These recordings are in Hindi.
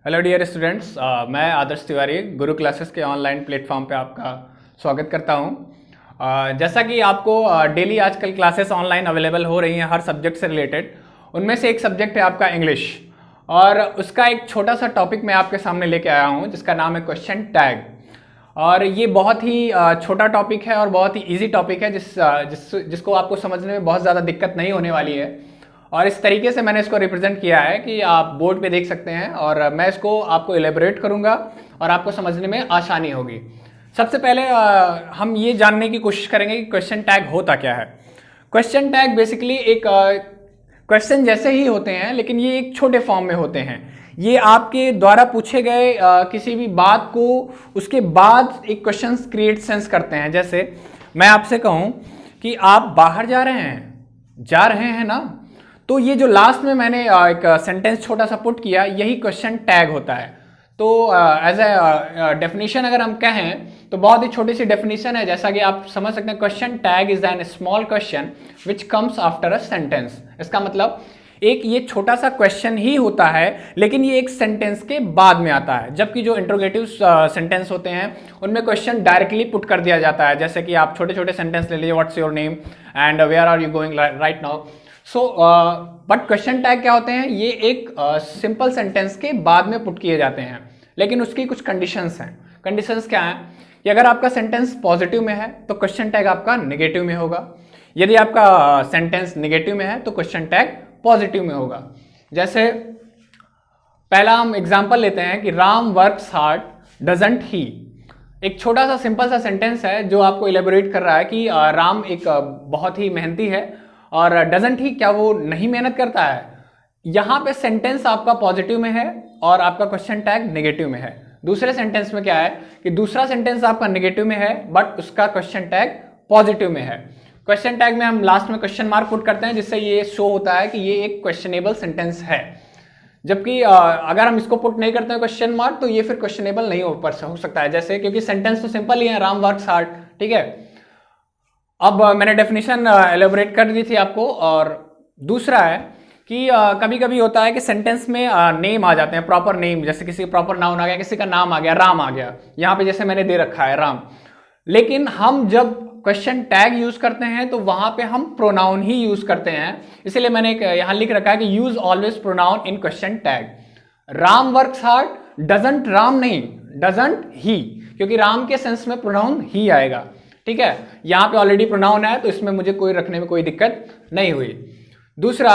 हेलो डियर स्टूडेंट्स, मैं आदर्श तिवारी गुरु क्लासेस के ऑनलाइन प्लेटफॉर्म पे आपका स्वागत करता हूं। जैसा कि आपको डेली आजकल क्लासेस ऑनलाइन अवेलेबल हो रही हैं हर सब्जेक्ट से रिलेटेड। उनमें से एक सब्जेक्ट है आपका इंग्लिश, और उसका एक छोटा सा टॉपिक मैं आपके सामने लेके आया हूं जिसका नाम है क्वेश्चन टैग। और ये बहुत ही छोटा टॉपिक है और बहुत ही ईजी टॉपिक है जिसको आपको समझने में बहुत ज़्यादा दिक्कत नहीं होने वाली है। और इस तरीके से मैंने इसको रिप्रेजेंट किया है कि आप बोर्ड पे देख सकते हैं, और मैं इसको आपको एलेबोरेट करूंगा और आपको समझने में आसानी होगी। सबसे पहले हम ये जानने की कोशिश करेंगे कि क्वेश्चन टैग होता क्या है। क्वेश्चन टैग बेसिकली एक क्वेश्चन जैसे ही होते हैं, लेकिन ये एक छोटे फॉर्म में होते हैं। ये आपके द्वारा पूछे गए किसी भी बात को उसके बाद एक क्वेश्चन क्रिएट सेंस करते हैं। जैसे मैं आपसे कहूं कि आप बाहर जा रहे हैं ना, तो ये जो लास्ट में मैंने एक सेंटेंस छोटा सा पुट किया, यही क्वेश्चन टैग होता है। तो एज ए डेफिनेशन अगर हम कहें तो बहुत ही छोटी सी डेफिनेशन है, जैसा कि आप समझ सकते हैं। Question tag is an small question which comes after a sentence. इसका मतलब एक ये छोटा सा क्वेश्चन ही होता है, लेकिन ये एक सेंटेंस के बाद में आता है। जबकि जो इंट्रोगेटिव सेंटेंस होते हैं उनमें क्वेश्चन डायरेक्टली पुट कर दिया जाता है। जैसे कि आप छोटे छोटे सेंटेंस ले लीजिए, what's your name and where are you going right now. So but question tag क्या होते हैं, ये एक सिंपल सेंटेंस के बाद में पुट किए जाते हैं, लेकिन उसकी कुछ कंडीशंस हैं। कंडीशंस क्या हैं कि अगर आपका सेंटेंस पॉजिटिव में है तो क्वेश्चन टैग आपका नेगेटिव में होगा। यदि आपका सेंटेंस नेगेटिव में है तो क्वेश्चन टैग पॉजिटिव में होगा। जैसे पहला हम एग्जांपल लेते हैं कि राम वर्क्स हार्ड डजंट ही। एक छोटा सा सिंपल सा सेंटेंस है जो आपको इलेबोरेट कर रहा है कि राम एक बहुत ही मेहनती है, और डजंट ही, क्या वो नहीं मेहनत करता है। यहां पे सेंटेंस आपका पॉजिटिव में है और आपका क्वेश्चन टैग नेगेटिव में है। दूसरे सेंटेंस में क्या है कि दूसरा सेंटेंस आपका नेगेटिव में है बट उसका क्वेश्चन टैग पॉजिटिव में है। क्वेश्चन टैग में हम लास्ट में क्वेश्चन मार्क पुट करते हैं, जिससे ये शो होता है कि ये एक क्वेश्चनेबल सेंटेंस है। जबकि अगर हम इसको पुट नहीं करते हैं क्वेश्चन मार्क, तो ये फिर क्वेश्चनेबल नहीं हो सकता है। जैसे क्योंकि सेंटेंस तो सिंपल ही है, राम वर्क्स हार्ड, ठीक है। अब मैंने डेफिनेशन एलेबोरेट कर दी थी आपको। और दूसरा है कि कभी कभी होता है कि सेंटेंस में नेम आ जाते हैं, प्रॉपर नेम। जैसे किसी का प्रॉपर नाउन आ गया, किसी का नाम आ गया, राम आ गया यहाँ पे, जैसे मैंने दे रखा है राम। लेकिन हम जब क्वेश्चन टैग यूज करते हैं तो वहां पे हम प्रोनाउन ही यूज करते हैं। इसलिए मैंने यहां लिख रखा है कि use always pronoun in question tag. Ram works hard doesn't, Ram नहीं, डजंट ही, क्योंकि राम के सेंस में प्रोनाउन ही आएगा, ठीक है। यहां पे ऑलरेडी प्रोनाउन है तो इसमें मुझे कोई रखने में कोई दिक्कत नहीं हुई। दूसरा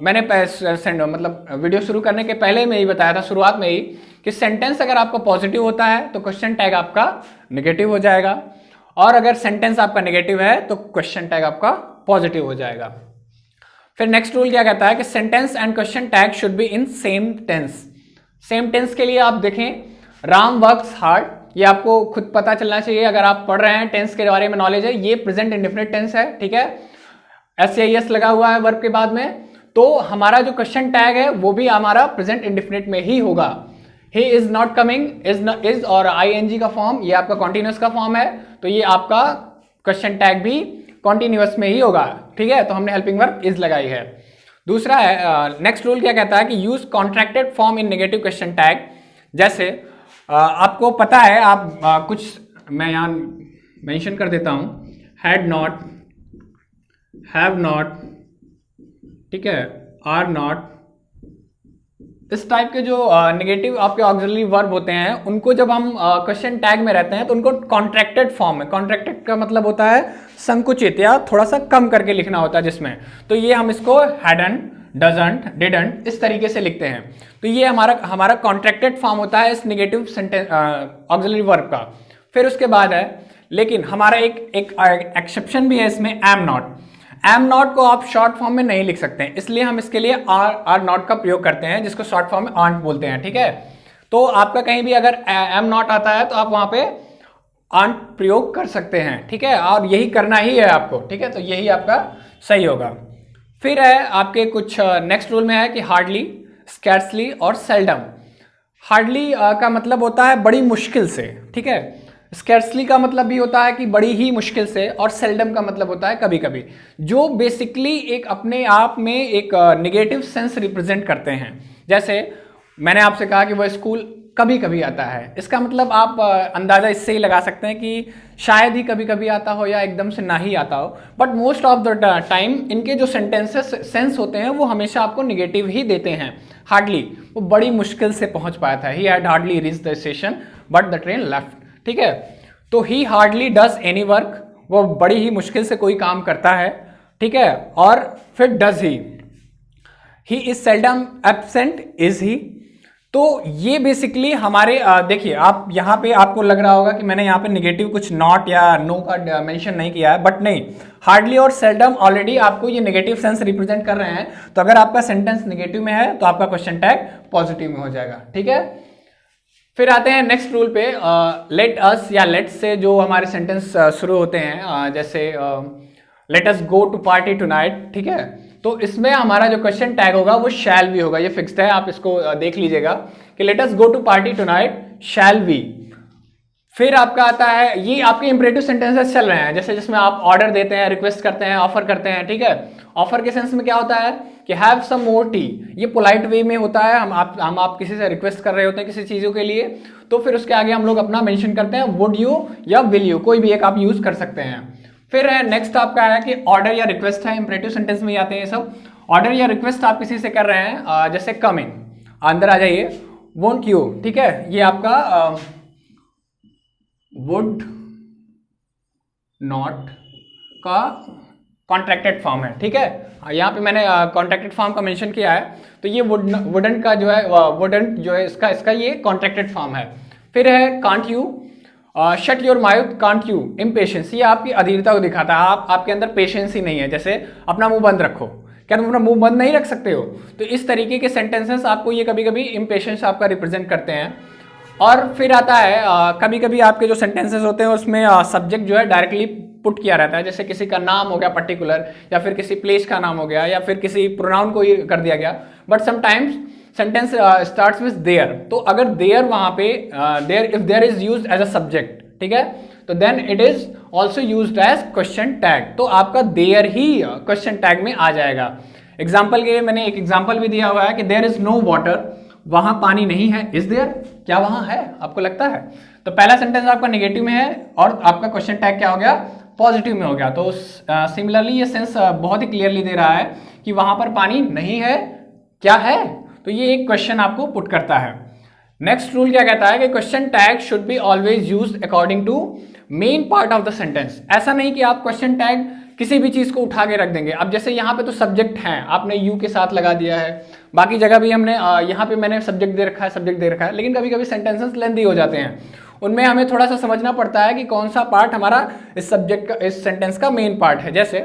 मैंने मतलब वीडियो शुरू करने के पहले में ही बताया था, शुरुआत में ही, कि सेंटेंस अगर आपका पॉजिटिव होता है तो क्वेश्चन टैग आपका नेगेटिव हो जाएगा, और अगर सेंटेंस आपका नेगेटिव है तो क्वेश्चन टैग आपका पॉजिटिव हो जाएगा। फिर नेक्स्ट रूल क्या कहता है कि sentence and question tag should be in same tense. Same tense के लिए आप देखें, राम वर्क्स हार्ड, ये आपको खुद पता चलना चाहिए। अगर आप पढ़ रहे हैं, टेंस के बारे में नॉलेज है, ये प्रेजेंट इंडेफिनिट टेंस है, ठीक है। एस लगा हुआ है वर्ब के बाद में, तो हमारा जो क्वेश्चन टैग है वो भी हमारा प्रेजेंट इंडेफिनिट में ही होगा। He is not coming, is और आईएनजी का फॉर्म, ये आपका कॉन्टिन्यूअस का फॉर्म है, तो ये आपका क्वेश्चन टैग भी कॉन्टिन्यूअस में ही होगा, ठीक है। तो हमने हेल्पिंग वर्ब इज लगाई है। दूसरा है, नेक्स्ट रूल क्या कहता है कि use contracted form in negative question tag. जैसे आपको पता है, आप कुछ मैं यहां मेंशन कर देता हूं, हैड नॉट, हैव नॉट, ठीक है, आर नॉट। इस टाइप के जो नेगेटिव आपके ऑक्सिलरी वर्ब होते हैं, उनको जब हम क्वेश्चन टैग में रहते हैं तो उनको कॉन्ट्रैक्टेड फॉर्म में, कॉन्ट्रैक्टेड का मतलब होता है संकुचित या थोड़ा सा कम करके लिखना होता है जिसमें, तो ये हम इसको हैडंट, डजंट, डिडंट इस तरीके से लिखते हैं। तो ये हमारा कॉन्ट्रैक्टेड फॉर्म होता है इस नेगेटिव सेंटेंस ऑक्सिलरी वर्ब का। फिर उसके बाद है, लेकिन हमारा एक एक्सेप्शन भी है इसमें, एम नॉट। एम नॉट को आप शॉर्ट फॉर्म में नहीं लिख सकते हैं, इसलिए हम इसके लिए आर नॉट का प्रयोग करते हैं, जिसको शॉर्ट फॉर्म में आंट बोलते हैं, ठीक है। तो आपका कहीं भी अगर एम नॉट आता है तो आप वहां पे आंट प्रयोग कर सकते हैं, ठीक है, और यही करना ही है आपको, ठीक है। तो यही आपका सही होगा। फिर है आपके कुछ नेक्स्ट रूल में है कि हार्डली, स्कैर्सली और सेल्डम। हार्डली का मतलब होता है बड़ी मुश्किल से, ठीक है। स्कैर्सली का मतलब भी होता है कि बड़ी ही मुश्किल से, और सेल्डम का मतलब होता है कभी कभी, जो बेसिकली एक अपने आप में एक नेगेटिव सेंस रिप्रेजेंट करते हैं। जैसे मैंने आपसे कहा कि वह स्कूल कभी कभी आता है, इसका मतलब आप अंदाज़ा इससे ही लगा सकते हैं कि शायद ही कभी कभी आता हो या एकदम से ना ही आता हो। But most of the time इनके जो सेंटेंसेस सेंस होते हैं वो हमेशा आपको निगेटिव ही देते हैं। हार्डली, वो बड़ी मुश्किल से पहुंच पाया था। He had hardly reach the station but the train left. ठीक है, तो ही हार्डली डज एनी वर्क, वो बड़ी ही मुश्किल से कोई काम करता है। ठीक है, और फिर does he is seldom absent, is he. तो ये बेसिकली हमारे देखिए, आप यहाँ पे आपको लग रहा होगा कि मैंने यहाँ पे निगेटिव कुछ नॉट या नो का मेंशन नहीं किया है, बट नहीं, हार्डली और सेल्डम ऑलरेडी आपको ये नेगेटिव सेंस रिप्रेजेंट कर रहे हैं। तो अगर आपका सेंटेंस नेगेटिव में है तो आपका क्वेश्चन टैग पॉजिटिव में हो जाएगा। ठीक है, फिर आते हैं नेक्स्ट रूल पे। लेट अस या लेट से जो हमारे सेंटेंस शुरू होते हैं, जैसे let us go to party tonight. ठीक है, तो इसमें हमारा जो क्वेश्चन टैग होगा वो शैल भी होगा, ये फिक्स्ड है, आप इसको देख लीजिएगा कि let us go to party tonight shall we. फिर आपका आता है, ये आपके इंपरेटिव सेंटेंसेस चल रहे हैं, जैसे जिसमें आप ऑर्डर देते हैं, रिक्वेस्ट करते हैं, ऑफर करते हैं। ठीक है, ऑफर के सेंस में क्या होता है कि हैव सम मोर टी, ये पोलाइट वे में होता है। हम आप किसी से रिक्वेस्ट कर रहे होते हैं किसी चीज़ों के लिए, तो फिर उसके आगे हम लोग अपना मेंशन करते हैं, वुड यू या विल यू, कोई भी एक आप यूज कर सकते हैं। फिर है नेक्स्ट आपका है कि ऑर्डर या रिक्वेस्ट है, इंपरेटिव सेंटेंस में आते हैं ये सब। ऑर्डर या रिक्वेस्ट आप किसी से कर रहे हैं, जैसे कम इन, अंदर आ जाइए, वोंट यू। ठीक है, ये आपका वुड नॉट का कॉन्ट्रैक्टेड फॉर्म है। ठीक है, यहाँ पे मैंने कॉन्ट्रैक्टेड फॉर्म का मेंशन किया है, तो ये वुडंट का जो है, वुडंट जो है इसका ये कॉन्ट्रैक्टेड फॉर्म है। फिर है can't you, shut your mouth can't you, impatience, ये आपकी अधीरता को दिखाता है, आपके अंदर पेशेंस ही नहीं है। जैसे अपना मुंह बंद रखो, क्या तुम अपना मुंह बंद नहीं रख सकते हो? तो इस तरीके के सेंटेंसेस आपको ये कभी कभी इम्पेशेंस आपका रिप्रेजेंट करते हैं। और फिर आता है कभी कभी आपके जो सेंटेंसेस होते हैं उसमें सब्जेक्ट जो है डायरेक्टली पुट किया रहता है, जैसे किसी का नाम हो गया पर्टिकुलर, या फिर किसी प्लेस का नाम हो गया, या फिर किसी प्रोनाउन को ही कर दिया गया। But sometimes sentence starts with there, तो अगर देयर वहां पे there, if there is used as a subject, ठीक है, तो then it is also used as question tag, तो आपका देयर ही क्वेश्चन टैग में आ जाएगा। एग्जाम्पल के लिए मैंने एक एग्जाम्पल भी दिया हुआ है कि देयर इज नो वाटर, वहां पानी नहीं है। इज देयर, क्या वहां है, आपको लगता है? तो पहला सेंटेंस आपका नेगेटिव में है और आपका क्वेश्चन टैग क्या हो गया, पॉजिटिव में हो गया। तो सिमिलरली ये सेंस बहुत ही क्लियरली दे रहा है कि वहां पर पानी नहीं है, क्या है, तो ये एक क्वेश्चन आपको पुट करता है। नेक्स्ट रूल क्या कहता है कि question tag should be always used according to main part of the sentence. ऐसा नहीं कि आप क्वेश्चन टैग किसी भी चीज को उठा के रख देंगे। अब जैसे यहाँ पे तो सब्जेक्ट हैं, आपने यू के साथ लगा दिया है, बाकी जगह भी हमने यहाँ पे मैंने सब्जेक्ट दे रखा है, सब्जेक्ट दे रखा है, लेकिन कभी कभी सेंटेंसेस लेंथी हो जाते हैं, उनमें हमें थोड़ा सा समझना पड़ता है कि कौन सा पार्ट हमारा इस सब्जेक्ट का, इस सेंटेंस का मेन पार्ट है। जैसे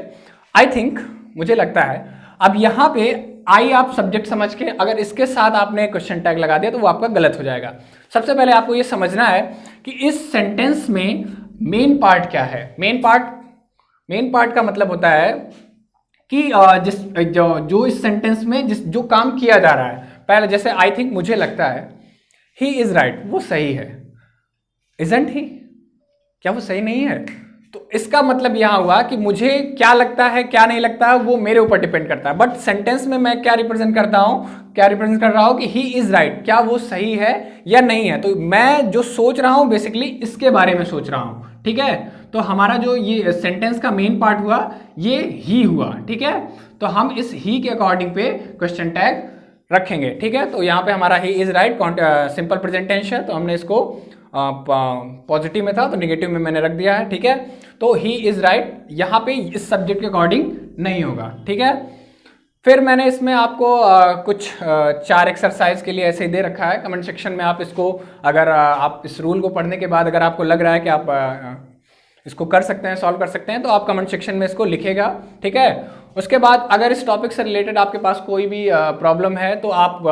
आई थिंक, मुझे लगता है, अब यहाँ पे आई आप सब्जेक्ट समझ के अगर इसके साथ आपने क्वेश्चन टैग लगा दिया तो वो आपका गलत हो जाएगा। सबसे पहले आपको ये समझना है कि इस सेंटेंस में मेन पार्ट क्या है। मेन पार्ट का मतलब होता है कि जो इस सेंटेंस में जो काम किया जा रहा है। पहले जैसे आई थिंक, मुझे लगता है, ही इज राइट, वो सही है, इजंट ही, क्या वो सही नहीं है? तो इसका मतलब यहां हुआ कि मुझे क्या लगता है, क्या नहीं लगता है, वो मेरे ऊपर डिपेंड करता है। बट सेंटेंस में मैं क्या रिप्रेजेंट कर रहा हूं कि ही इज राइट, क्या वो सही है या नहीं है। तो मैं जो सोच रहा हूं बेसिकली इसके बारे में सोच रहा हूं, ठीक है। तो हमारा जो ये सेंटेंस का मेन पार्ट हुआ ये ही हुआ, ठीक है। तो हम इस ही के अकॉर्डिंग पे क्वेश्चन टैग रखेंगे, ठीक है। तो यहाँ पे हमारा he is right simple present tense है, तो हमने इसको पॉजिटिव में था तो नेगेटिव में मैंने रख दिया है, ठीक है। तो ही इज राइट यहाँ पे इस सब्जेक्ट के अकॉर्डिंग नहीं होगा, ठीक है। फिर मैंने इसमें आपको कुछ 4 एक्सरसाइज के लिए ऐसे ही दे रखा है। कमेंट सेक्शन में आप इसको, अगर आप इस रूल को पढ़ने के बाद अगर आपको लग रहा है कि आप इसको कर सकते हैं, सॉल्व कर सकते हैं, तो आप कमेंट सेक्शन में इसको लिखेगा, ठीक है। उसके बाद अगर इस टॉपिक से रिलेटेड आपके पास कोई भी प्रॉब्लम है तो आप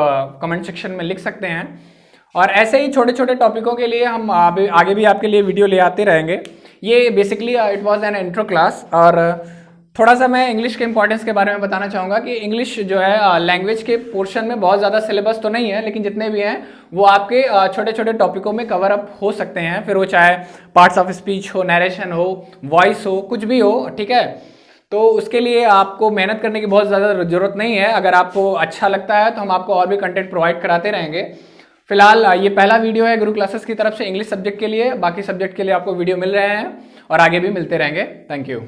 कमेंट सेक्शन में लिख सकते हैं। और ऐसे ही छोटे छोटे टॉपिकों के लिए हम आगे भी आपके लिए वीडियो ले आते रहेंगे। ये basically it was an intro class. और थोड़ा सा मैं इंग्लिश के इंपॉर्टेंस के बारे में बताना चाहूँगा कि इंग्लिश जो है लैंग्वेज के पोर्शन में बहुत ज़्यादा सिलेबस तो नहीं है, लेकिन जितने भी हैं वो आपके छोटे छोटे टॉपिकों में कवर अप हो सकते हैं। फिर वो चाहे पार्ट्स ऑफ स्पीच हो, नरेशन हो, वॉइस हो, कुछ भी हो, ठीक है। तो उसके लिए आपको मेहनत करने की बहुत ज़्यादा ज़रूरत नहीं है। अगर आपको अच्छा लगता है तो हम आपको और भी कंटेंट प्रोवाइड कराते रहेंगे। फिलहाल ये पहला वीडियो है गुरु क्लासेस की तरफ से इंग्लिश सब्जेक्ट के लिए। बाकी सब्जेक्ट के लिए आपको वीडियो मिल रहे हैं और आगे भी मिलते रहेंगे। Thank you.